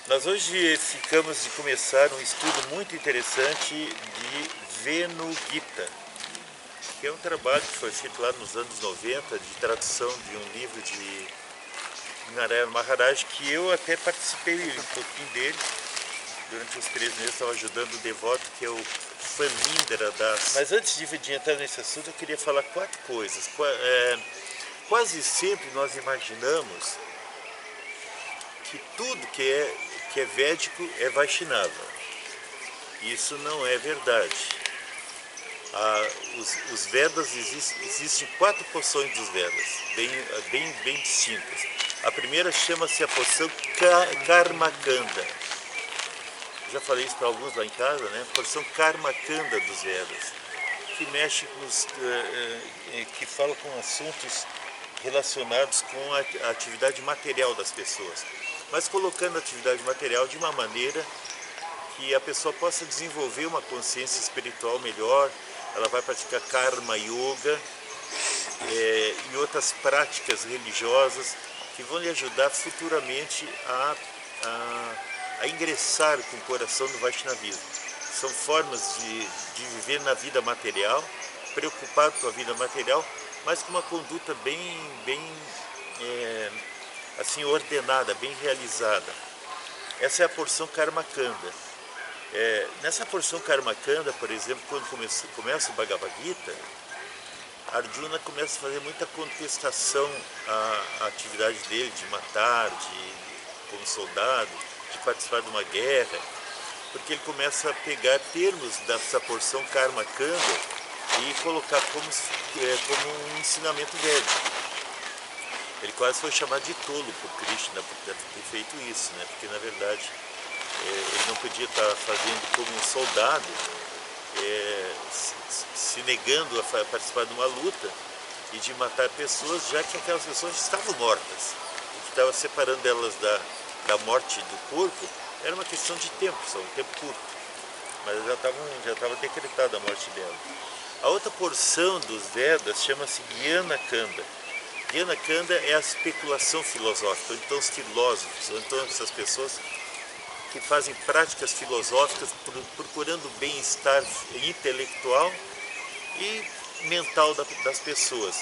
Nós hoje ficamos de começar um estudo muito interessante de Venu-Gita, que é um trabalho que foi feito lá nos anos 90, de tradução de um livro de Narayana Maharaj, que eu até participei um pouquinho dele. Durante os 3 meses estava ajudando o devoto, que é o Famindra Das. Mas antes de entrar nesse assunto, eu queria falar 4 coisas. Quase sempre nós imaginamos que tudo que é védico é Vaishnava. Isso não é verdade. Os Vedas, existem 4 porções dos Vedas, bem distintas. A primeira chama-se a porção Karmakanda. Já falei isso para alguns lá em casa, né? Porção Karmakanda dos Vedas, que mexe que fala com assuntos relacionados com a atividade material das pessoas, mas colocando a atividade material de uma maneira que a pessoa possa desenvolver uma consciência espiritual melhor. Ela vai praticar Karma Yoga e outras práticas religiosas que vão lhe ajudar futuramente a ingressar com o coração no Vaishnavismo. São formas de viver na vida material, preocupado com a vida material, mas com uma conduta bem assim ordenada, bem realizada. Essa é a porção Karmakanda. Nessa porção Karmakanda, por exemplo, quando começa o Bhagavad Gita, Arjuna começa a fazer muita contestação à atividade dele de matar, como soldado, de participar de uma guerra, porque ele começa a pegar termos dessa porção Karmakanda e colocar como um ensinamento védico. Ele quase foi chamado de tolo por Krishna por ter feito isso, né? Porque na verdade ele não podia estar fazendo como um soldado, se negando a participar de uma luta e de matar pessoas, já que aquelas pessoas estavam mortas. O que estava separando elas da morte do corpo era uma questão de tempo, só um tempo curto, mas já estava decretada a morte dela. A outra porção dos Vedas chama-se Gyanakanda. Gyanakanda é a especulação filosófica, ou então os filósofos, ou então essas pessoas que fazem práticas filosóficas procurando o bem-estar intelectual e mental das pessoas.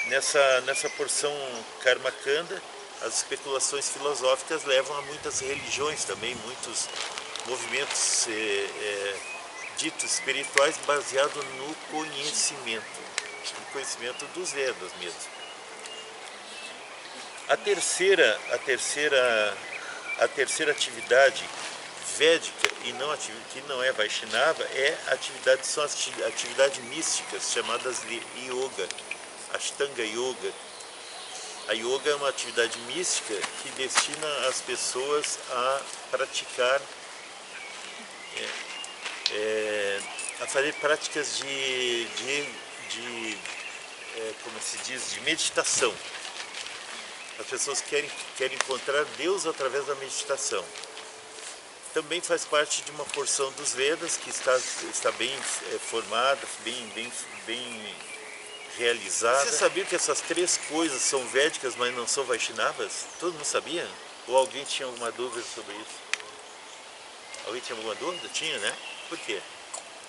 Nessa porção Karmakanda, as especulações filosóficas levam a muitas religiões também, muitos movimentos ditos espirituais baseados no conhecimento dos Vedas mesmo. A terceira atividade védica que não é Vaishnava são as atividades místicas chamadas de Yoga, Ashtanga Yoga. A Yoga é uma atividade mística que destina as pessoas a praticar, a fazer práticas como se diz, de meditação. As pessoas querem encontrar Deus através da meditação. Também faz parte de uma porção dos Vedas que está bem formada, bem realizada. Você sabia que essas 3 coisas são védicas, mas não são Vaishnavas? Todo mundo sabia? Ou alguém tinha alguma dúvida sobre isso? Alguém tinha alguma dúvida? Tinha, né? Por quê?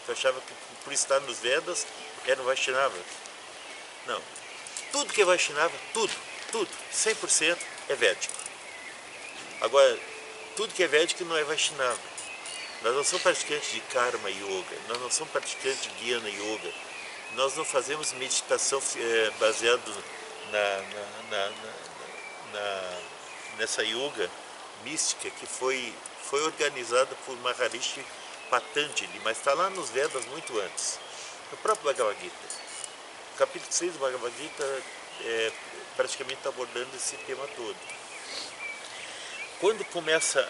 Você achava que por estar nos Vedas eram Vaishnavas? Não. Tudo que é Vaishnava, tudo, 100% é védico. Agora, tudo que é védico não é Vaishnava. Nós não somos praticantes de Karma Yoga, nós não somos praticantes de Jnana Yoga, nós não fazemos meditação baseado nessa yoga mística que foi organizada por Maharishi Patanjali, mas está lá nos Vedas muito antes. No próprio Bhagavad Gita. O capítulo 6 do Bhagavad Gita praticamente está abordando esse tema todo. Quando começa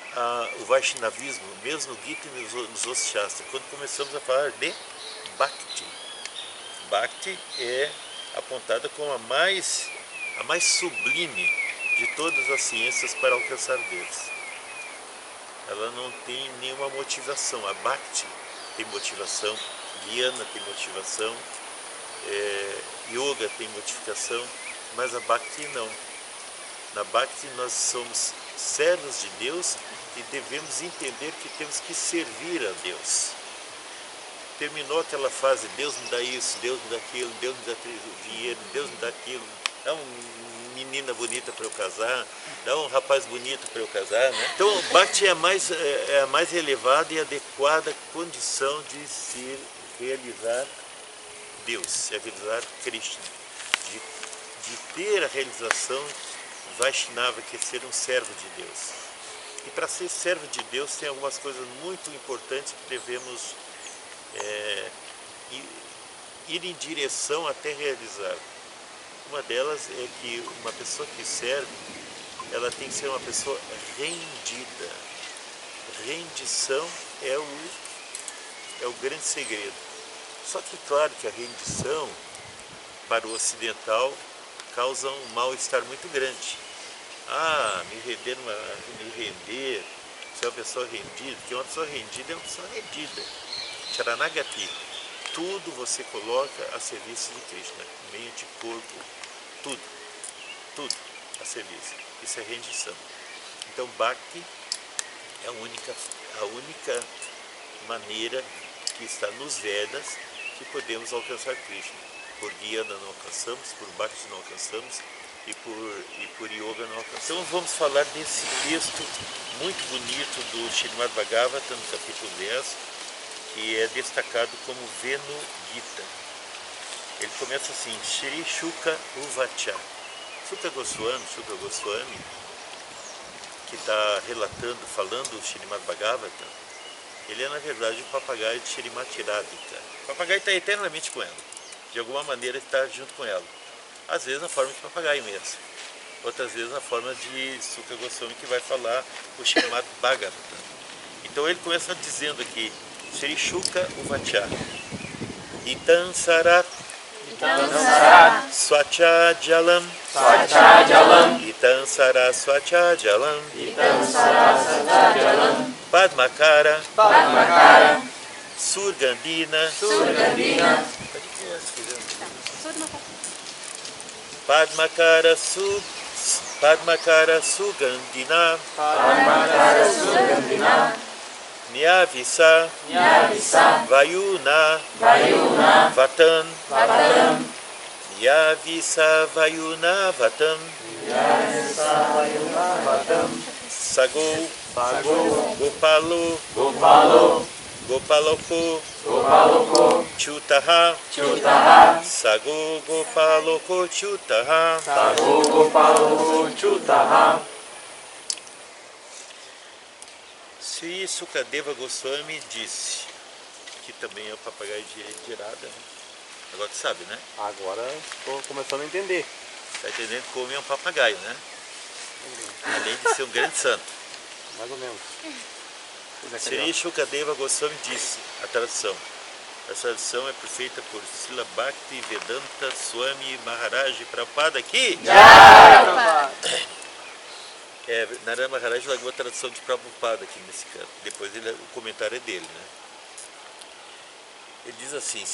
o Vaishnavismo, mesmo no Gita e nos outros Shastras, quando começamos a falar de Bhakti. Bhakti é apontada como a mais sublime de todas as ciências para alcançar Deus. Ela não tem nenhuma motivação. A Bhakti tem motivação, Jnana tem motivação, Yoga tem motivação, mas a Bhakti não. Na Bhakti nós somos servos de Deus e devemos entender que temos que servir a Deus. Terminou aquela fase, Deus me dá isso, Deus me dá aquilo, Deus me dá dinheiro, Deus me dá aquilo, dá uma menina bonita para eu casar, dá um rapaz bonito para eu casar, né? Então o Bhakti é a mais elevada e adequada condição de se realizar Deus, se realizar Krishna, de ter a realização Vaishnava, que é ser um servo de Deus. E para ser servo de Deus tem algumas coisas muito importantes que devemos ir em direção até realizar. Uma delas é que uma pessoa que serve, ela tem que ser uma pessoa rendida. Rendição é o grande segredo. Só que claro que a rendição para o ocidental causa um mal-estar muito grande. Me render, ser uma pessoa rendida, porque uma pessoa rendida é uma pessoa rendida. Charanagati, tudo você coloca a serviço de Krishna, mente, corpo, tudo a serviço. Isso é rendição. Então Bhakti é a única maneira que está nos Vedas que podemos alcançar Krishna. Por Gyana não alcançamos, por Bhakti não alcançamos e por Yoga não alcançamos. Então vamos falar desse texto muito bonito do Srimad Bhagavatam, no capítulo 10, que é destacado como Venu Gita. Ele começa assim, Shri Shuka Uvacha. Shuka Goswami, que está falando o Srimad Bhagavatam, ele é na verdade o papagaio de Shrimati Radhika. O papagaio está eternamente com ela, de alguma maneira está junto com ela. Às vezes na forma de papagaio mesmo, outras vezes na forma de Shuka Goswami, que vai falar o Srimad Bhagavatam. Então ele começa dizendo aqui, Shri Shuka Uvacha, Itam Sarat Swacha Jalam, Itam Sarat Swacha Jalam, Padmakara, Surgandina, Padmakara Sugandina, Nyavisa, Vayuna, Vatan, Nyavisa, Vayuna, Vatan, Sago, Gopaloko, Chutaha, Sago Gopaloko Chutaha. Sri Sukadeva Goswami disse, que também é o papagaio de Irada, né? Agora tu sabe, né? Agora estou começando a entender. Está entendendo como é um papagaio, né? Além de ser um grande santo. Mais ou menos. Sri Sukadeva Goswami disse, a tradução. A tradução é feita por Srila Bhakti Vedanta Swami Maharaj Prabhupada aqui. Narayana Maharaj largou a tradução de Prabhupada aqui nesse canto. Depois o comentário é dele, né? Ele diz assim,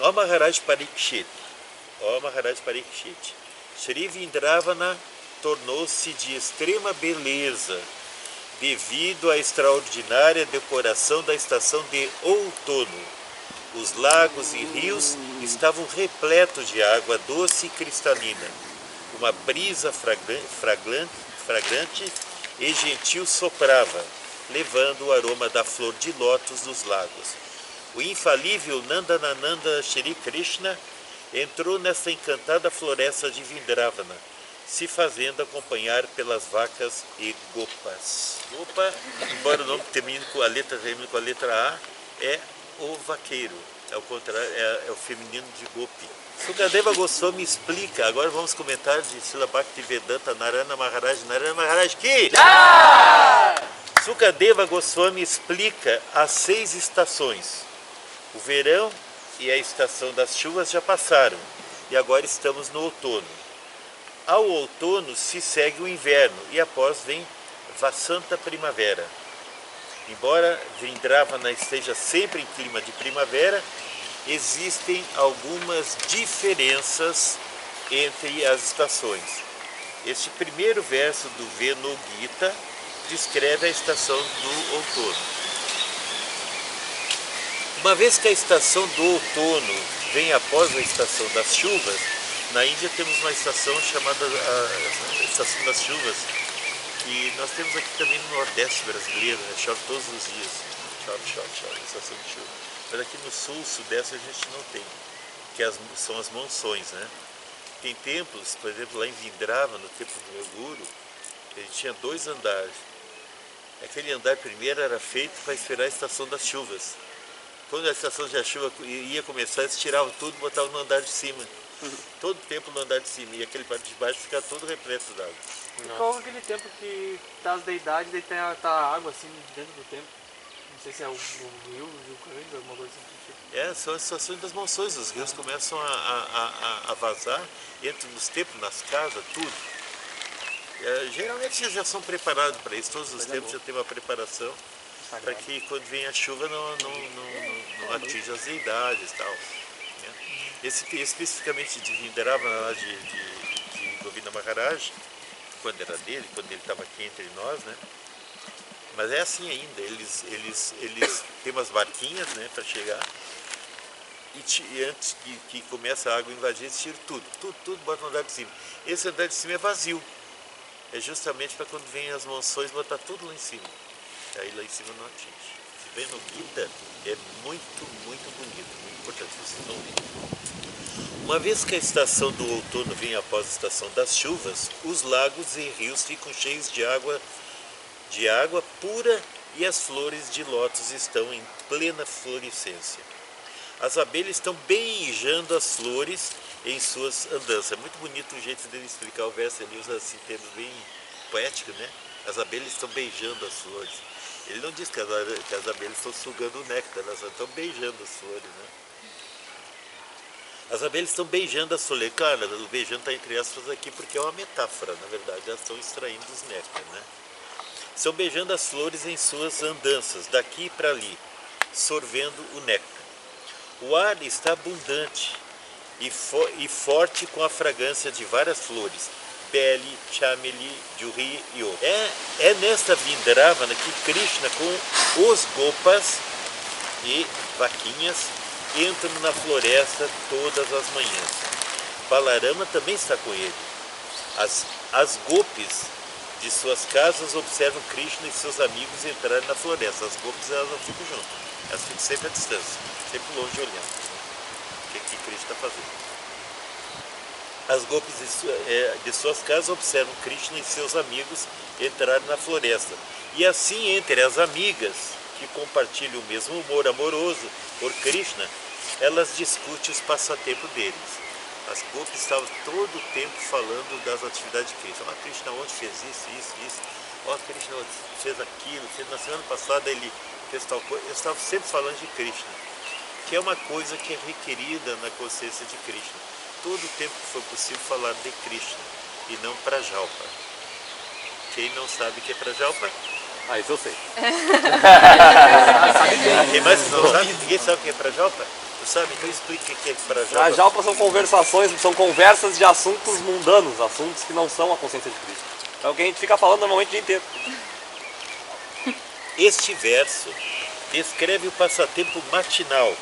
ó Maharaj Parikshit, Shri Vindravana tornou-se de extrema beleza devido à extraordinária decoração da estação de outono. Os lagos e rios estavam repletos de água doce e cristalina. Uma brisa fragrante e gentil soprava, levando o aroma da flor de lótus dos lagos. O infalível Nandanananda Shri Krishna entrou nessa encantada floresta de Vindravana, se fazendo acompanhar pelas vacas e gopas. Gopa, embora o nome termine com a letra A, é o vaqueiro, é o contrário, é o feminino de Gopi. Sukadeva Goswami explica, agora vamos comentar de Srila Bhaktivedanta Narayana Maharaj que Sukadeva Goswami explica as 6 estações. O verão e a estação das chuvas já passaram e agora estamos no outono. Ao outono se segue o inverno e após vem Vasanta Primavera. Embora Vrindravana esteja sempre em clima de primavera, existem algumas diferenças entre as estações. Este primeiro verso do Venu Gita descreve a estação do outono. Uma vez que a estação do outono vem após a estação das chuvas, na Índia temos uma estação chamada a Estação das Chuvas, que nós temos aqui também no Nordeste brasileiro, né? Chove todos os dias. Chove, estação de chuva. Mas aqui no Sul, Sudeste a gente não tem, que são as monções, né? Tem templos, por exemplo, lá em Vindrava, no templo do meu guru, ele tinha 2 andares. Aquele andar primeiro era feito para esperar a estação das chuvas. Quando a estação da chuva ia começar, eles tiravam tudo e botavam no andar de cima. Todo o templo no andar de cima, e aquele parte de baixo ficava todo repleto d'água. E qual é aquele templo que tá as deidades e tá a água assim dentro do templo? Não sei se é o rio Grande, alguma coisa assim. São as estações das monções, os rios começam a vazar, entram nos templos, nas casas, tudo. Geralmente eles já são preparados para isso, todos os templos já tem uma preparação para que quando vem a chuva não atinja as deidades e tal. Né? Especificamente de Vindrava, lá de Govinda Maharaj, quando era dele, quando ele estava aqui entre nós, né? Mas é assim ainda, eles têm umas barquinhas, né, para chegar e antes que comece a água a invadir, eles tiram tudo bota no andar de cima. Esse andar de cima é vazio, é justamente para quando vem as monções botar tudo lá em cima, aí lá em cima não atinge. Se vem no Gita, é muito bonito, muito importante, vocês não verem. Uma vez que a estação do outono vem após a estação das chuvas, os lagos e rios ficam cheios de água pura e as flores de lótus estão em plena florescência. As abelhas estão beijando as flores em suas andanças. É muito bonito o jeito dele explicar o verso, ele usa assim termos bem poéticos, né? As abelhas estão beijando as flores. Ele não diz que as abelhas estão sugando o néctar, elas estão beijando as flores, né? As abelhas estão beijando as flores. Claro, o beijando está entre aspas aqui porque é uma metáfora, na verdade, elas estão extraindo os néctar, né? Estão beijando as flores em suas andanças, daqui para ali, sorvendo o néctar. O ar está abundante e forte com a fragrância de várias flores, beli, chameli, juhi e outros. É nesta Vindravana que Krishna com os gopas e vaquinhas entram na floresta todas as manhãs. Balarama também está com ele. As gopis de suas casas observam Krishna e seus amigos entrarem na floresta. As gopis elas não ficam juntas, elas ficam sempre à distância, sempre longe olhando o que Krishna está fazendo. As gopis de suas casas observam Krishna e seus amigos entrarem na floresta. E assim, entre as amigas que compartilham o mesmo humor amoroso por Krishna, elas discutem os passatempos deles. As gopis estavam todo o tempo falando das atividades de Krishna. Krishna ontem fez isso. Krishna fez aquilo. Na semana passada ele fez tal coisa. Eles estavam sempre falando de Krishna, que é uma coisa que é requerida na consciência de Krishna. Todo o tempo que foi possível falar de Krishna e não Prajalpa. Quem não sabe o que é Prajalpa? Isso eu sei. Quem mais não sabe? Ninguém sabe o que é Prajalpa? Tu sabe? Então explica o que é Prajalpa. Prajalpa são conversações, são conversas de assuntos mundanos, assuntos que não são a consciência de Cristo. É o que a gente fica falando normalmente o dia inteiro. Este verso descreve o passatempo matinal.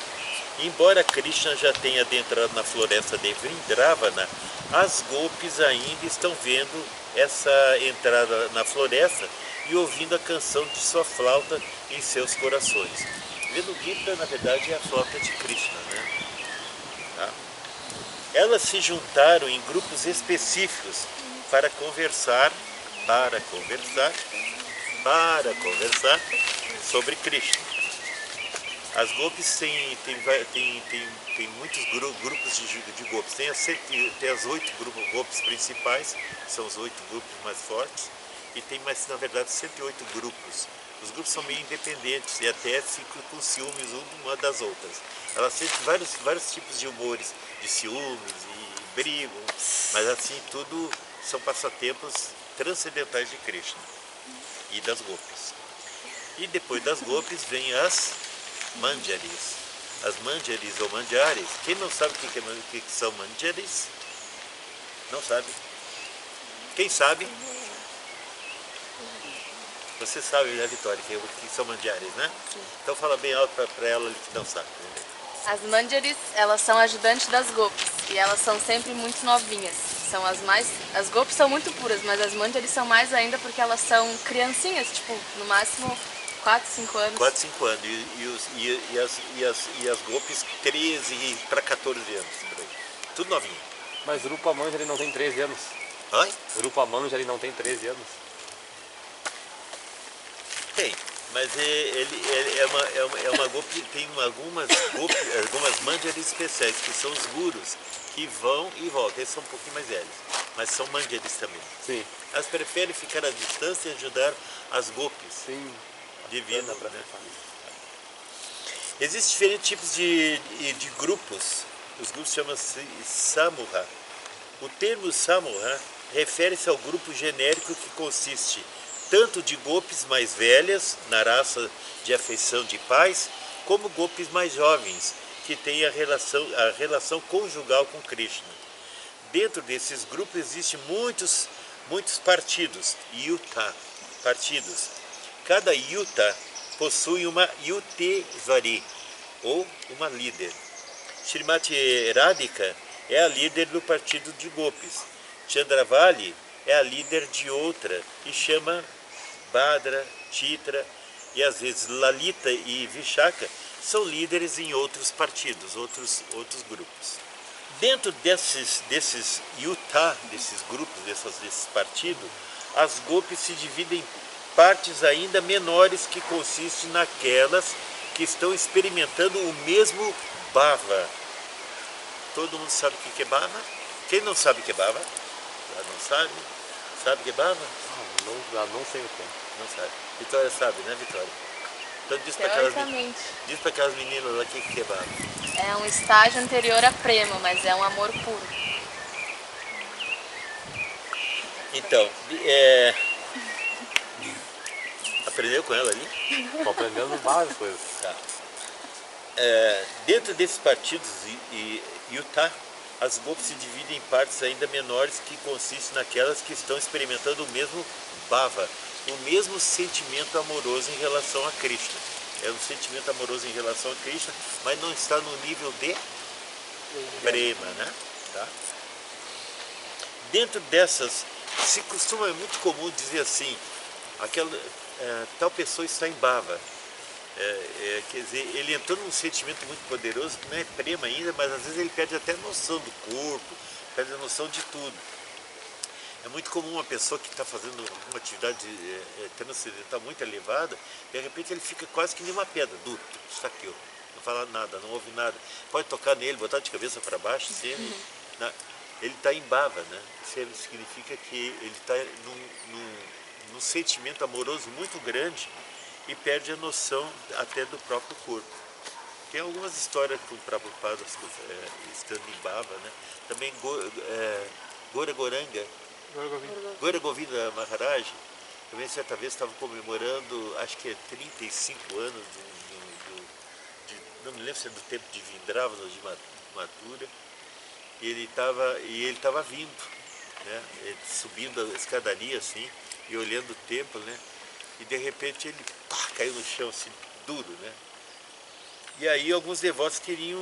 Embora Krishna já tenha adentrado na floresta de Vrindravana, as gopis ainda estão vendo essa entrada na floresta e ouvindo a canção de sua flauta em seus corações. Vendo Gita, na verdade, é a flauta de Krishna, né? Tá? Elas se juntaram em grupos específicos para conversar sobre Krishna. As gopis têm muitos grupos de gopis. Tem as 8 gopis principais, que são os 8 grupos mais fortes, e tem mais, na verdade, 108 grupos. Os grupos são meio independentes e até ficam com ciúmes uma das outras. Elas têm vários tipos de humores, de ciúmes e brigam, mas assim, tudo são passatempos transcendentais de Krishna e das gopis. E depois das gopis vem as manjaris. As manjaris ou manjaris, quem não sabe o que são manjaris? Não sabe? Quem sabe? Você sabe, né, Vitória, que são mandiares, né? Então fala bem alto para ela ali que não sabe. As mandiares, elas são ajudantes das gopis e elas são sempre muito novinhas. São as gopis são muito puras, mas as mandiares são mais ainda porque elas são criancinhas, tipo, no máximo 4, 5 anos. 4, 5 anos. E as gopis 13 para 14 anos. Por aí. Tudo novinho. Mas Rupa Manjari não tem 13 anos. Oi? Rupa Manjari não tem 13 anos. Tem, mas ele é uma gopi, tem algumas mandiares especiais, que são os gurus, que vão e voltam. Eles são um pouquinho mais velhos, mas são mandiares também. Sim. Elas preferem ficar à distância e ajudar as gopis. Sim. Divino, né? Existem diferentes tipos de grupos. Os grupos chamam-se Samuha. O termo Samuha refere-se ao grupo genérico que consiste tanto de gopis mais velhas, na raça de afeição de pais, como gopis mais jovens, que têm a relação conjugal com Krishna. Dentro desses grupos existem muitos partidos, partidos. Cada yuta possui uma yutesvari, ou uma líder. Srimati Radhika é a líder do partido de gopis. Chandravali é a líder de outra e chama Bhadra, Chitra e às vezes Lalita e Vishaka são líderes em outros partidos, outros grupos. Dentro desses yuta, desses grupos, desses partidos, as gopis se dividem em partes ainda menores que consistem naquelas que estão experimentando o mesmo bhava. Todo mundo sabe o que é bhava? Quem não sabe o que é bhava? Já não sabe? Sabe o que é bhava? Não sei o que é. Não sabe. Vitória sabe, né, Vitória? Então diz para aquelas meninas lá o que é bhava. É um estágio anterior a prema, mas é um amor puro. Então, aprendeu com ela ali? Estou aprendendo várias coisas. Tá. Dentro desses partidos yuta, as gopis se dividem em partes ainda menores que consistem naquelas que estão experimentando o mesmo bhava, o mesmo sentimento amoroso em relação a Krishna. É um sentimento amoroso em relação a Krishna, mas não está no nível de prema, né? Tá? Dentro dessas, é muito comum dizer assim, tal pessoa está em bhava. Quer dizer, ele entrou num sentimento muito poderoso que não é prema ainda, mas às vezes ele perde até a noção do corpo, perde a noção de tudo. É muito comum uma pessoa que está fazendo uma atividade transcendental muito elevada, de repente ele fica quase que nem uma pedra, duro, está aqui, ó, não fala nada, não ouve nada. Pode tocar nele, botar de cabeça para baixo, ele está em bhava, né? Isso significa que ele está num sentimento amoroso muito grande e perde a noção até do próprio corpo. Tem algumas histórias com Prabhupada estando em bhava, né? Também Gora Govinda Maharaj, também certa vez estava comemorando, acho que 35 anos, não me lembro se é do tempo de Vindravana ou de Mathura, e ele estava vindo, né? Subindo a escadaria assim, e olhando o templo, né? E de repente ele caiu no chão assim, duro, né? E aí alguns devotos queriam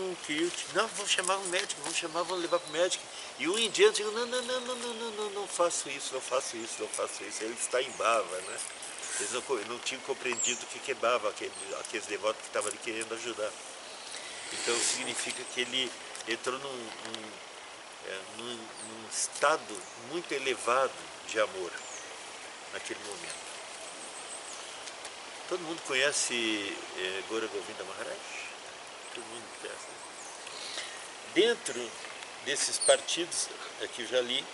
não, vamos chamar um médico, vamos levar para o médico. E um em diante, não faço isso. Ele está em bhava, né? Eles não tinham compreendido o que é bhava, aqueles devotos que estavam ali querendo ajudar. Então significa que ele entrou num estado muito elevado de amor naquele momento. Todo mundo conhece Gora Govinda Maharaj? Todo mundo conhece. Dentro desses partidos, aqui eu já li,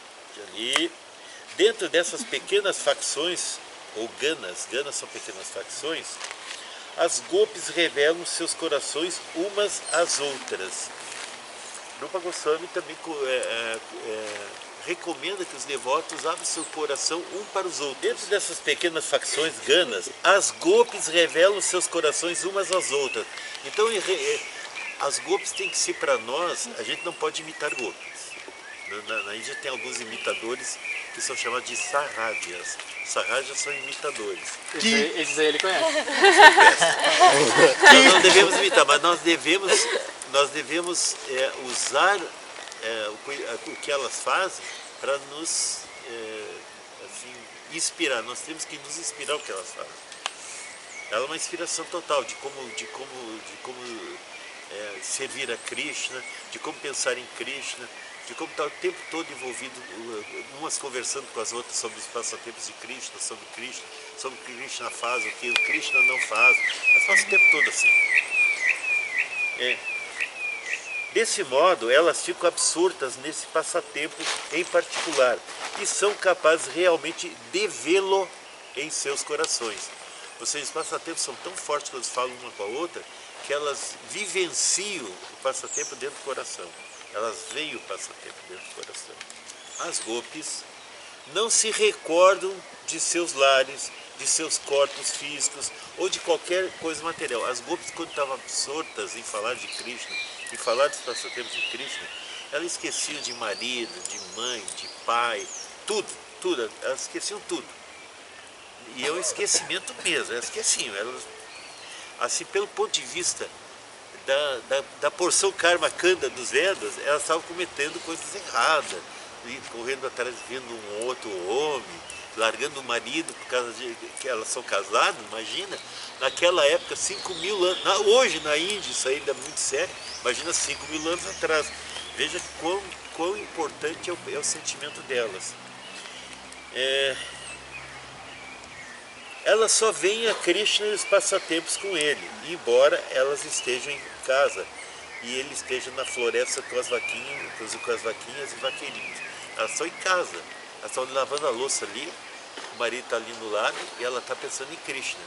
dentro dessas pequenas facções, ou ganas são pequenas facções, as gopis revelam seus corações umas às outras. Rupa Goswami também recomenda que os devotos abram seu coração um para os outros. Dentro dessas pequenas facções ganas, as gopis revelam seus corações umas às outras. Então, as gopis têm que ser para nós, a gente não pode imitar gopis. Na Índia tem alguns imitadores que são chamados de sarrádias. Sarrádias são imitadores. Esses aí ele conhece. Nós não devemos imitar, mas nós devemos usar o que elas fazem para nos assim, inspirar. Nós temos que nos inspirar o que elas fazem. Ela é uma inspiração total de como servir a Krishna, de como pensar em Krishna, de como estar o tempo todo envolvido, umas conversando com as outras sobre os passatempos de Krishna, sobre o que Krishna faz, o que o Krishna não faz. Elas passam o tempo todo assim. Desse modo, elas ficam absortas nesse passatempo em particular e são capazes realmente de vê-lo em seus corações. Ou seja, os passatempos são tão fortes quando falam uma com a outra que elas vivenciam o passatempo dentro do coração. Elas veem o passatempo dentro do coração. As gopis não se recordam de seus lares, de seus corpos físicos ou de qualquer coisa material. As gopis, quando estavam absortas em falar de Krishna, em falar dos passatempos de Krishna, elas esqueciam de marido, de mãe, de pai, tudo, elas esqueciam tudo. E é um esquecimento mesmo, elas esqueciam. Elas, assim, pelo ponto de vista da porção karma kanda dos Vedas, elas estavam cometendo coisas erradas, correndo atrás, vendo um outro homem, largando o marido por causa de que elas são casadas, imagina, naquela época, 5.000 anos, hoje na Índia, isso ainda é muito sério, imagina 5.000 anos atrás. Veja quão importante é o sentimento delas. Elas só veem a Krishna e os passatempos com ele, embora elas estejam em casa e ele esteja na floresta com as vaquinhas e vaqueirinhos. Elas estão em casa, elas estão lavando a louça ali, o marido está ali no lado e ela está pensando em Krishna.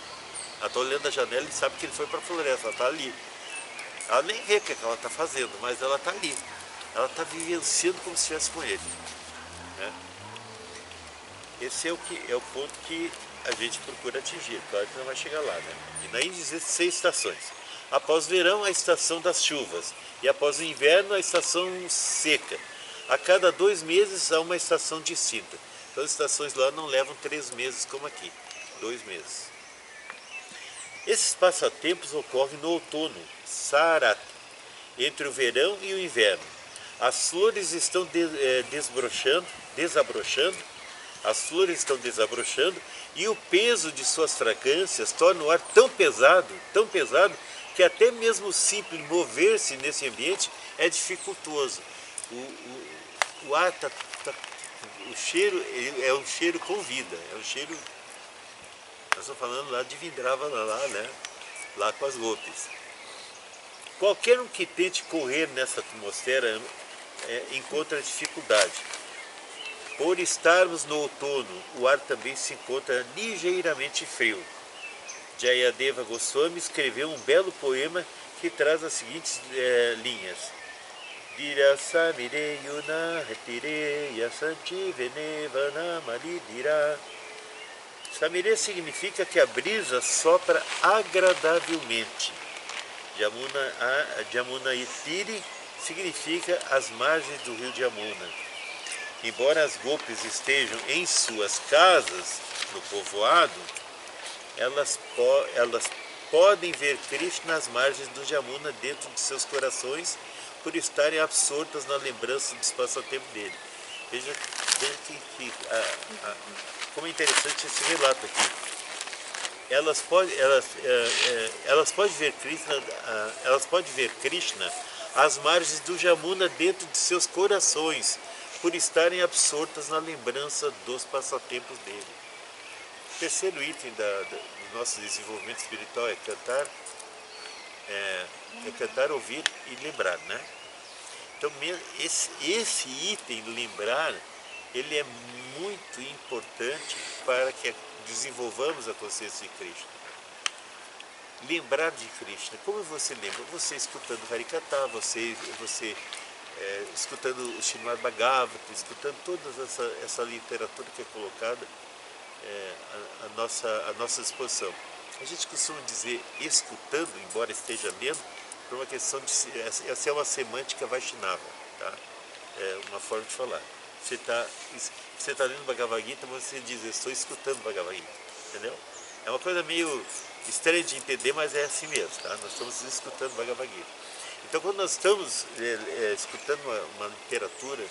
Ela está olhando a janela e sabe que ele foi para a floresta, ela está ali. Ela nem vê o que ela está fazendo, mas ela está ali. Ela está vivenciando como se estivesse com ele. Né? Esse é o ponto que a gente procura atingir. Claro que não vai chegar lá, né? E na Índia existem 6 estações. Após o verão, a estação das chuvas. E após o inverno, a estação seca. A cada 2 meses, há uma estação distinta. Então as estações lá não levam 3 meses como aqui. 2 meses. Esses passatempos ocorrem no outono, Sarat, entre o verão e o inverno. As flores estão desabrochando, e o peso de suas fragrâncias torna o ar tão pesado, que até mesmo o simples mover-se nesse ambiente é dificultoso. O ar o cheiro é um cheiro com vida, é um cheiro. Nós estamos falando lá de Vindravana, né? Lá com as gopis. Qualquer um que tente correr nessa atmosfera encontra dificuldade. Por estarmos no outono, o ar também se encontra ligeiramente frio. Jayadeva Goswami escreveu um belo poema que traz as seguintes linhas. Dira samire yuna hetire yasanchi venevana malidira. Samire significa que a brisa sopra agradavelmente. Jamuna Itiri significa as margens do rio Jamuna. Embora as gopis estejam em suas casas, no povoado, elas podem ver Krishna nas margens do Jamuna dentro de seus corações por estarem absortas na lembrança dos passatempos dele. Veja como é interessante esse relato aqui. Elas podem ver Krishna às margens do Jamuna dentro de seus corações, por estarem absortas na lembrança dos passatempos dele. O terceiro item do nosso desenvolvimento espiritual é cantar, ouvir e lembrar, né? Então esse item, lembrar, ele é muito importante para que desenvolvamos a consciência de Krishna. Lembrar de Krishna, como você lembra? Você escutando Harikatha, você escutando o Srimad Bhagavatam, escutando toda essa literatura que é colocada à nossa disposição. A gente costuma dizer escutando, embora esteja lendo, por uma questão de essa é uma semântica Vaishnava, tá? uma forma de falar. Você tá lendo Bhagavad Gita, mas você diz, eu estou escutando Bhagavad Gita, entendeu? É uma coisa meio estranha de entender, mas é assim mesmo, tá? Nós estamos escutando Bhagavad Gita. Então, quando nós estamos escutando uma literatura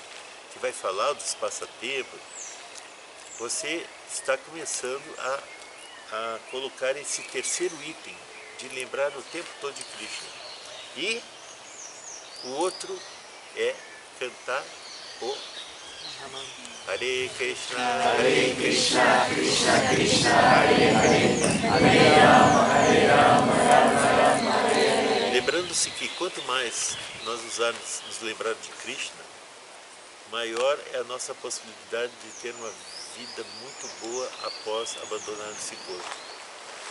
que vai falar dos passatempos, você está começando a colocar esse terceiro item de lembrar o tempo todo de Krishna. E o outro é cantar o Hare Krishna, Hare Krishna, Krishna Krishna, Hare Hare, Hare Rama, Hare Rama, Rama Rama, Hare Hare. Lembrando-se que quanto mais nós nos lembrar de Krishna, maior é a nossa possibilidade de ter uma vida muito boa após abandonar esse corpo.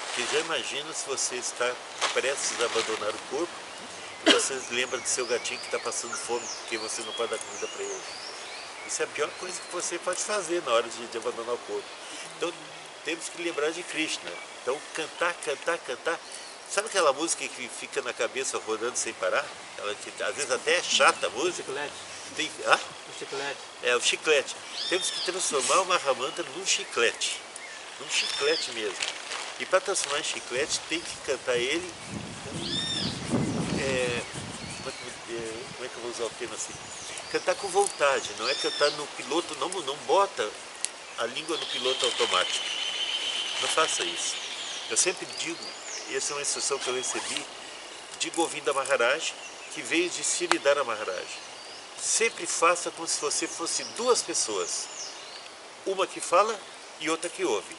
Porque já imagina se você está prestes a abandonar o corpo e você lembra do seu gatinho que está passando fome porque você não pode dar comida para ele. Isso é a pior coisa que você pode fazer na hora de abandonar o corpo. Então temos que lembrar de Krishna. Então cantar, cantar, cantar. Sabe aquela música que fica na cabeça rodando sem parar? Ela que, às vezes até é chata a música. O chiclete. É, o chiclete. Temos que transformar o Mahamantra num chiclete. Num chiclete mesmo. E para transformar em chiclete, tem que cantar ele como é que eu vou usar o termo assim? Cantar com vontade, não é cantar no piloto, não bota a língua no piloto automático. Não faça isso. Eu sempre digo, e essa é uma instrução que eu recebi de Govinda Maharaj, que veio de Siridhara Maharaj. Sempre faça como se você fosse duas pessoas. Uma que fala e outra que ouve.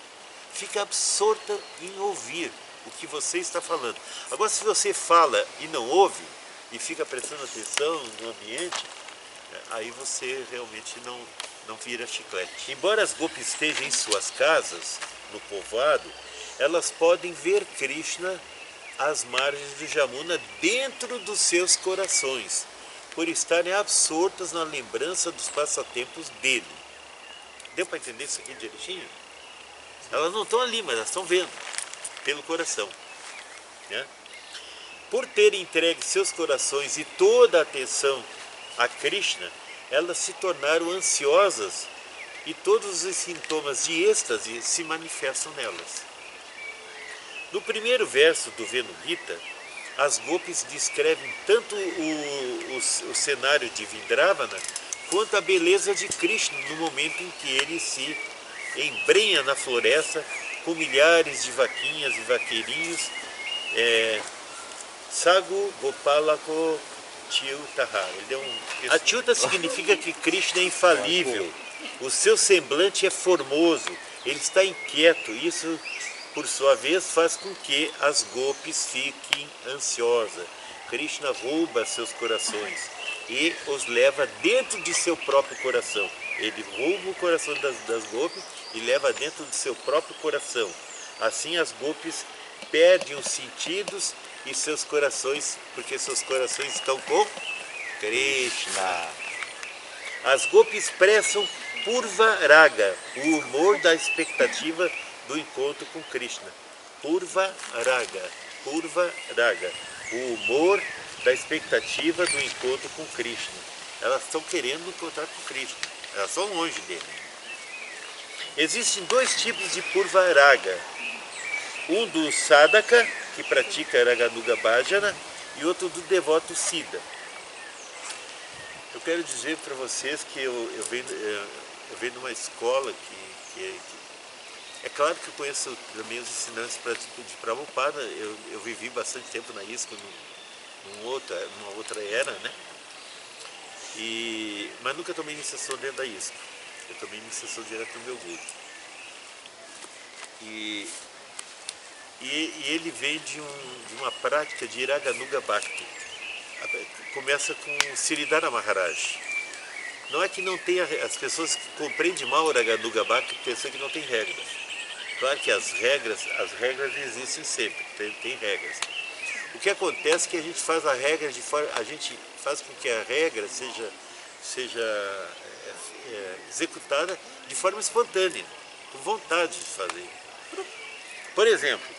Fica absorta em ouvir o que você está falando. Agora, se você fala e não ouve, e fica prestando atenção no ambiente, aí você realmente não vira chiclete. Embora as gopis estejam em suas casas, no povoado, elas podem ver Krishna às margens do Jamuna dentro dos seus corações, por estarem absortas na lembrança dos passatempos dele. Deu para entender isso aqui direitinho? Elas não estão ali, mas elas estão vendo, pelo coração, né? Por terem entregue seus corações e toda a atenção a Krishna, elas se tornaram ansiosas e todos os sintomas de êxtase se manifestam nelas. No primeiro verso do Venu Gita, as gopis descrevem tanto o cenário de Vindravana quanto a beleza de Krishna no momento em que ele se embrenha na floresta com milhares de vaquinhas e vaqueirinhos. Sagu Gopalako Tyutaha. A Tyuta significa que Krishna é infalível, o seu semblante é formoso, ele está inquieto. Isso, por sua vez, faz com que as gopis fiquem ansiosas. Krishna rouba seus corações e os leva dentro de seu próprio coração. Ele rouba o coração das gopis e leva dentro de seu próprio coração. Assim as gopis perdem os sentidos e seus corações, porque seus corações estão com Krishna. As gopis expressam Purva Raga, o humor da expectativa do encontro com Krishna. Purva Raga, o humor da expectativa do encontro com Krishna. Elas estão querendo encontrar com Krishna, elas estão longe dele. Existem dois tipos de Purva Raga. Um do sadhaka, que pratica Raganuga Bhajana, e outro do devoto Siddha. Eu quero dizer para vocês que eu venho de uma escola que é claro que eu conheço também os ensinantes de Prabhupada. Eu vivi bastante tempo na ISKCON, numa outra era, né? Mas nunca tomei iniciação dentro da ISKCON. Eu tomei iniciação direto do meu guru. E ele vem de uma prática de Raganuga Bhakti. Começa com Siridhara Maharaj. Não é que não tenha, as pessoas que compreendem mal o Raganuga Bhakti pensam que não tem regras. Claro que as regras existem sempre, tem regras. O que acontece é que a gente faz a regra a gente faz com que a regra seja executada de forma espontânea, com vontade de fazer. Por exemplo,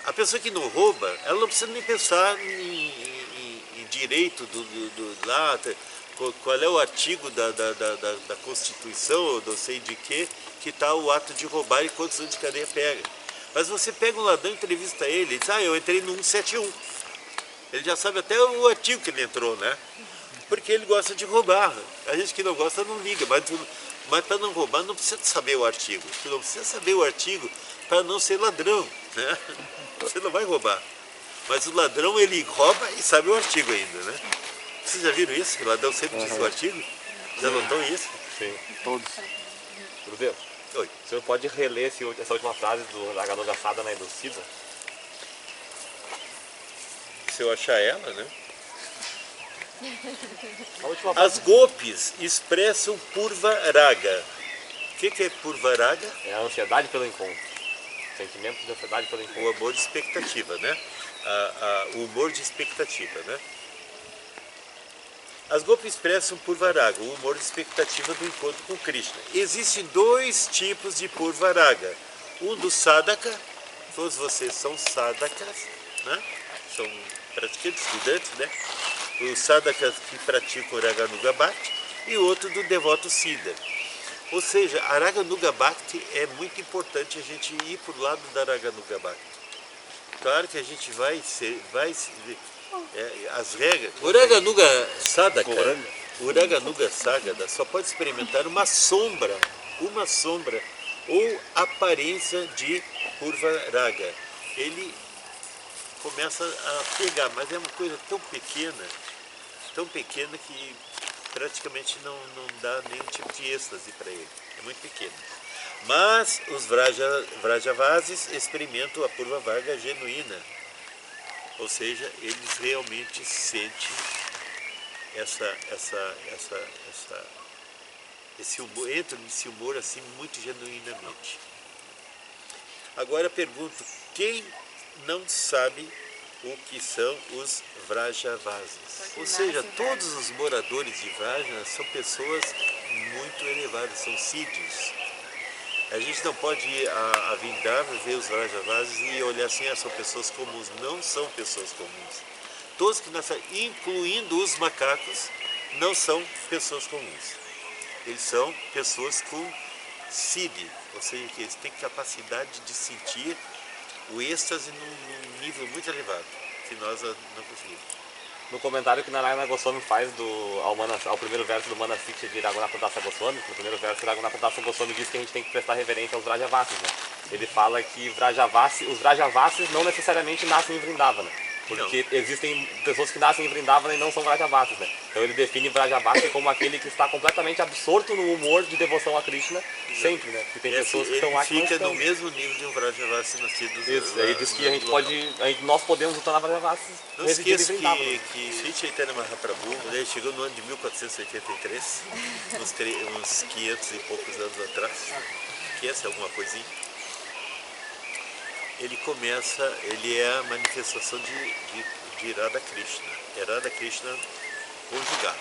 a pessoa que não rouba, ela não precisa nem pensar em direito qual é o artigo da Constituição, ou não sei de que está o ato de roubar e quantos anos de cadeia pega. Mas você pega um ladrão, entrevista ele diz, eu entrei no 171. Ele já sabe até o artigo que ele entrou, né? Porque ele gosta de roubar. A gente que não gosta não liga, mas para não roubar não precisa saber o artigo. Tu não precisa saber o artigo para não ser ladrão, né? Você não vai roubar. Mas o ladrão, ele rouba e sabe o artigo ainda, né? Vocês já viram isso? Que o ladrão sempre diz o artigo? Já notou isso? Sim. Todos. Cruzeiro, Oi. o senhor pode reler essa última frase do largador da Sada na Endurcida? Se eu achar ela, né? A última frase As golpes expressam purva raga. O que é purva raga? é a ansiedade pelo encontro. Sentimento de ansiedade pelo encontro. O amor de expectativa, né? O humor de expectativa, né? As golpes expressam purva raga, o humor de expectativa do encontro com Krishna. Existem dois tipos de purva raga. Um do sadhaka, todos vocês são sadhakas, né? São praticantes, estudantes, né? Os sadhakas que praticam Raganuga Bhakti e outro do devoto Siddha. Ou seja, a Raganuga Bhakti é muito importante a gente ir para o lado da Raganuga Bhakti. Claro que a gente as regras. O Raganuga Sadhaka, o Raganuga Sagada só pode experimentar uma sombra ou aparência de Purva Raga. Ele começa a pegar, mas é uma coisa tão pequena que praticamente não dá nenhum tipo de êxtase para ele. É muito pequeno. Mas os Vrajavasis experimentam a Purva Raga genuína. Ou seja, eles realmente sentem esse humor, entram nesse humor assim muito genuinamente. Agora eu pergunto, quem não sabe o que são os Vrajavasis? Ou seja, todos os moradores de Vraja são pessoas muito elevadas, são sídhios. A gente não pode ir a Vrindavan, ver os Vrajavasis e olhar assim, são pessoas comuns. Não são pessoas comuns. Todos que nascem, incluindo os macacos, não são pessoas comuns. Eles são pessoas com siddhi, ou seja, que eles têm capacidade de sentir o êxtase num nível muito elevado, que nós não conseguimos. No comentário que Narayana Goswami faz ao primeiro verso do Manasikshya de Raghunath Das Goswami, no primeiro verso Raghunath Das Goswami diz que a gente tem que prestar reverência aos Vrajavasis, né? Ele fala que os Vrajavasis não necessariamente nascem em Vrindavana, porque existem pessoas que nascem em Vrindavana e não são Vrajavasis, né? Então ele define Vrajavasi como aquele que está completamente absorto no humor de devoção a Krishna, sempre, né? Porque tem pessoas que estão lá que não fica estão. no mesmo nível de um Vrajavasi nascido. Isso, aí diz que nós podemos lutar na Vrajavasi. Não esqueça que Sri Chaitanya Mahaprabhu, ele chegou no ano de 1483, uns 500 e poucos anos atrás, que essa é alguma coisinha. Ele é a manifestação de Radha Krishna. É Radha Krishna conjugados.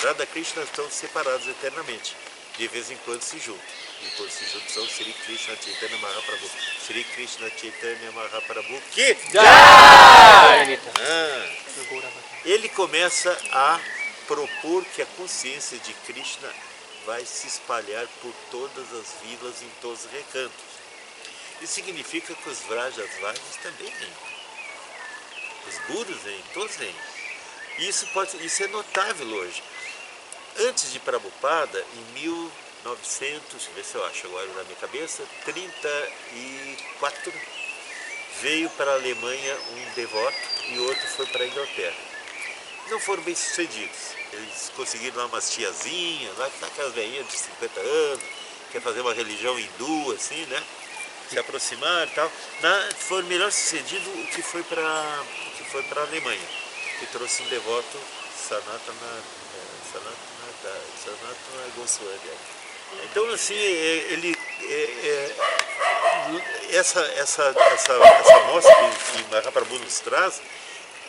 Radha Krishna estão separados eternamente. De vez em quando se juntam. E quando se juntam são Sri Krishna Chaitanya Mahaprabhu. Sri Krishna Chaitanya Mahaprabhu. Que? Ele começa a propor que a consciência de Krishna vai se espalhar por todas as vilas, em todos os recantos. Isso significa que os Vrajavasis também vêm. Os gurus vêm, todos vêm. Isso é notável hoje. Antes de Prabhupada, em 1900, deixa eu ver se eu acho agora na minha cabeça, 34, veio para a Alemanha um devoto e outro foi para a Inglaterra. Não foram bem sucedidos. Eles conseguiram lá umas tiazinhas, lá aquelas velhinhas de 50 anos, quer fazer uma religião hindu, assim, né? Se aproximar e tal. Foi melhor sucedido o que foi para a Alemanha, que trouxe um devoto Sanatana Goswami. Então, assim, essa mostra que Mahaprabhu nos traz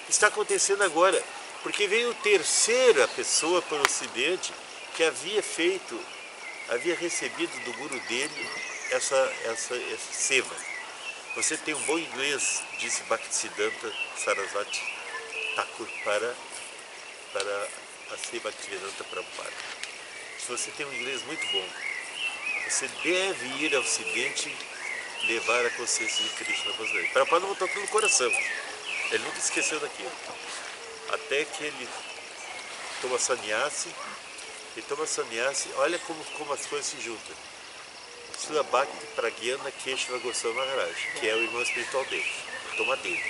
está acontecendo agora, porque veio terceira pessoa para o Ocidente que havia recebido do guru dele essa seva. Você tem um bom inglês, disse Bhaktisiddhanta Sarasvati Thakur para Assi Bhaktivedanta Prabhupada. Se você tem um inglês muito bom, você deve ir ao Ocidente levar a consciência de Krishna para você. Prabhupada botou aquilo no coração. Ele nunca esqueceu daquilo. Até que ele toma sannyasi, olha como as coisas se juntam. Srila Bhakti Pragyana Keshava Goswami Maharaj, que é o irmão espiritual dele, toma dele.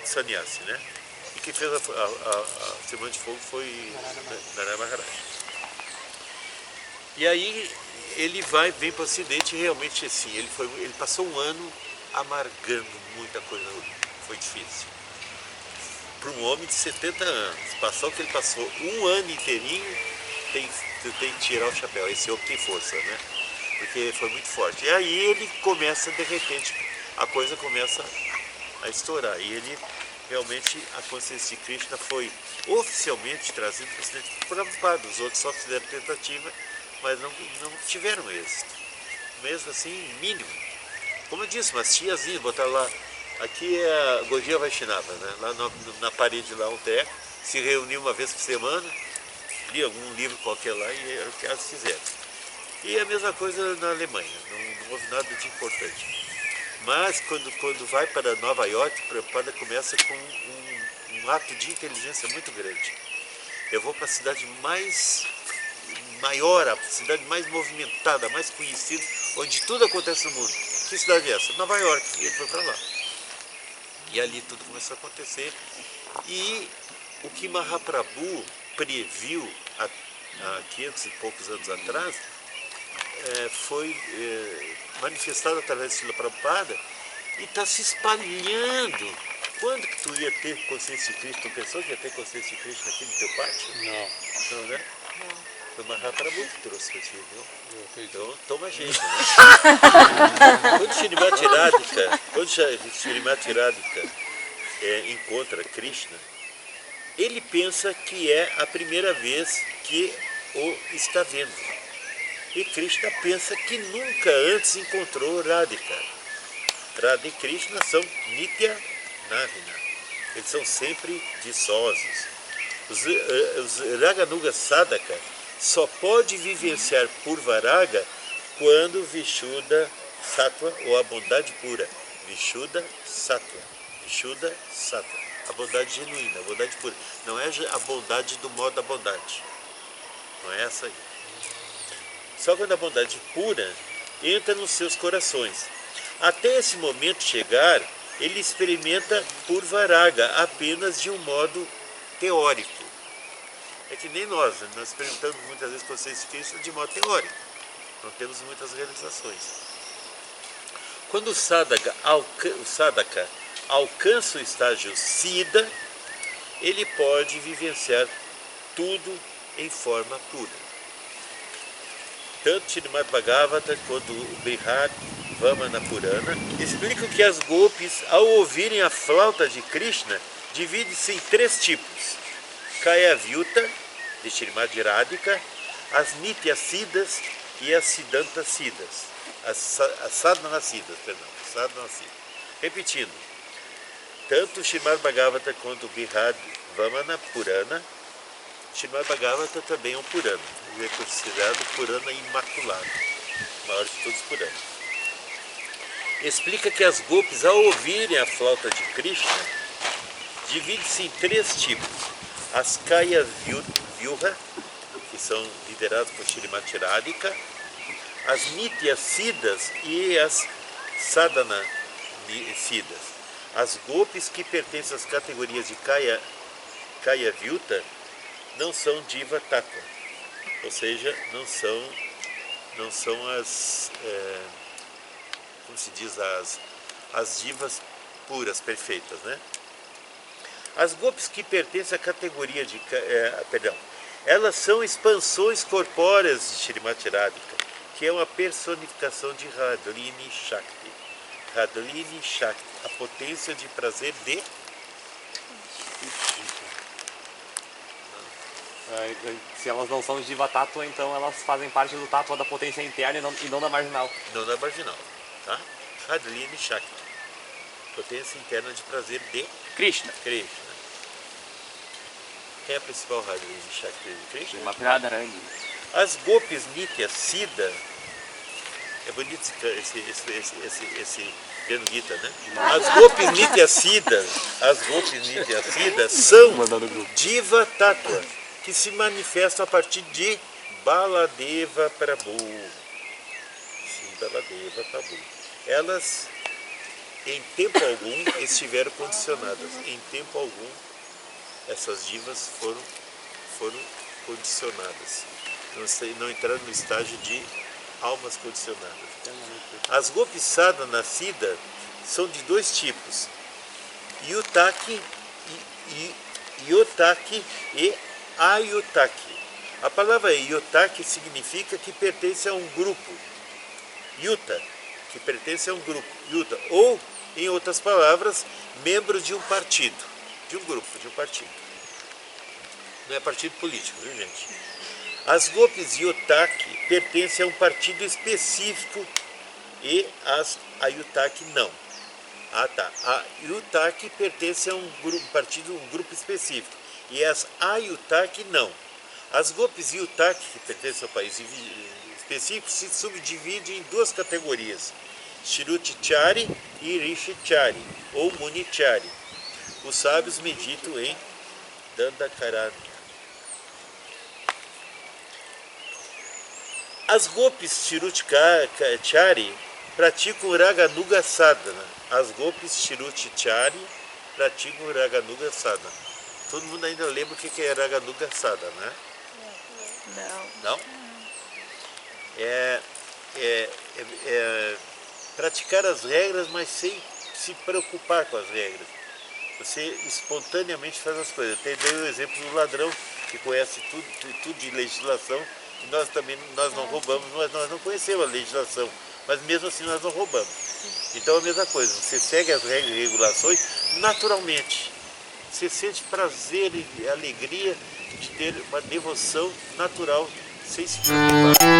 Sannyasi, né? E quem fez a Semana de Fogo foi Narayana Maharaj. E aí ele vem para o Ocidente e realmente assim, ele passou um ano amargando muita coisa, foi difícil. Para um homem de 70 anos, passar o que ele passou um ano inteirinho, tu tem que tirar o chapéu, esse homem tem força, né? Porque foi muito forte. E aí ele começa, de repente, a coisa começa a estourar. E ele, realmente, a consciência de Krishna foi oficialmente trazida para o Ocidente por Prabhupada. Os outros só fizeram tentativa, mas não tiveram êxito. Mesmo assim, mínimo. Como eu disse, umas tiazinhas botaram lá, aqui é a Gaudiya Vaishnava, né? Lá na parede lá um treco, se reuniu uma vez por semana, li algum livro qualquer lá e era o que elas fizeram. E a mesma coisa na Alemanha, não houve nada de importante. Mas quando vai para Nova York, o Prabhupada começa com um ato de inteligência muito grande. Eu vou para a cidade maior, a cidade mais movimentada, mais conhecida, onde tudo acontece no mundo. Que cidade é essa? Nova York. E ele foi para lá. E ali tudo começou a acontecer. E o que Mahaprabhu previu há 500 e poucos anos atrás, foi manifestado através de Srila Prabhupada e está se espalhando. Quando que tu ia ter consciência de Cristo? Tu pensou que ia ter consciência de Cristo aqui no teu pátio? Não. Não, né? Não. Foi Mahaprabhu que trouxe para ti, viu? Então toma jeito, né? Quando Srimati Radhika encontra Krishna, ele pensa que é a primeira vez que o está vendo. E Krishna pensa que nunca antes encontrou Radhika. Radha e Krishna são Nitya Navina. Eles são sempre viçosos. Os Raganuga Sadhaka só pode vivenciar Purvaraga quando Vishuddha Sattva, ou a bondade pura. Vishuddha Sattva. Vishuddha Sattva. A bondade genuína, a bondade pura. Não é a bondade do modo da bondade. Não é essa aí. Só quando a bondade pura entra nos seus corações. Até esse momento chegar, ele experimenta Purvaraga apenas de um modo teórico. É que nem nós experimentamos muitas vezes consciência de Cristo de modo teórico. Não temos muitas realizações. Quando o sadhaka alcança o estágio Siddha, ele pode vivenciar tudo em forma pura. Tanto Srimad Bhagavata quanto o Brihad Vamana Purana explicam que as gopis, ao ouvirem a flauta de Krishna, dividem-se em 3 tipos: Kaya Vyuta, de Srimad Radhika, as Nitya Siddhas e as Siddhanta Siddhas. As Sadhana Siddhas, perdão. Sadhana Siddhas. Repetindo, tanto Srimad Bhagavata quanto o Brihad Vamana Purana, Srimad Bhagavata também é um Purana. Ele é considerado Purana imaculado, o maior de todos os Puranas. Explica que as gopis, ao ouvirem a flauta de Krishna, dividem-se em 3 tipos: as Kaya Vyuha, que são lideradas por Srimati Radhika, as Nitya Siddhas e as Sadhana Siddhas. As gopis que pertencem às categorias de Kaya Vyuta não são Diva Tattva, ou seja, não são as, como se diz, as divas puras, perfeitas, né? As gopis que pertencem à categoria de, elas são expansões corpóreas de Srimati Radhika, que é uma personificação de Radlini Shakti. Radlini Shakti, a potência de prazer de... Se elas não são Diva Tattva, então elas fazem parte do Tattva da potência interna e não da marginal. Não da marginal, tá? Radlini Shakti, potência interna de prazer de Krishna. Krishna. Quem é a principal rádio de Shakti? Radharani. As Gopis Nitya Siddha, é bonito esse Venu Gita, né? As Gopis Nitya Siddha são Diva Tattva, que se manifestam a partir de Baladeva Prabhu. Sim, Baladeva Prabhu. Elas, em tempo algum, estiveram condicionadas. Em tempo algum, essas divas foram condicionadas. Não entraram no estágio de almas condicionadas. As Gopis Sadhana Siddha são de dois tipos: Yutaki e Ayutaki. A palavra Yutaki significa que pertence a um grupo. Yuta, que pertence a um grupo. Yuta, ou, em outras palavras, membro de um partido, de um grupo, de um partido. Não é partido político, viu, gente? As Gopis Yutaki pertencem a um partido específico e as Ayutaki não. Ah, tá. A Yutaki pertence a um grupo específico e as Ayutaki não. As Gopis Yutaki, que pertencem ao país específico, se subdividem em duas categorias: Shruti-chari e Rishi-chari, ou Muni-chari. Os sábios meditam em Dandakaranya. As Gopis Shruti-chari praticam Raganuga Sadhana. As Gopis Shruti-chari praticam Raganuga Sadhana. Todo mundo ainda lembra o que é Raganuga Sadhana, né? Não? Praticar as regras, mas sem se preocupar com as regras. Você espontaneamente faz as coisas. Eu dei o exemplo do ladrão, que conhece tudo de legislação, que nós não roubamos, mas nós não conhecemos a legislação, mas mesmo assim nós não roubamos. Então é a mesma coisa, você segue as regras e regulações naturalmente. Você sente prazer e alegria de ter uma devoção natural, sem se preocupar.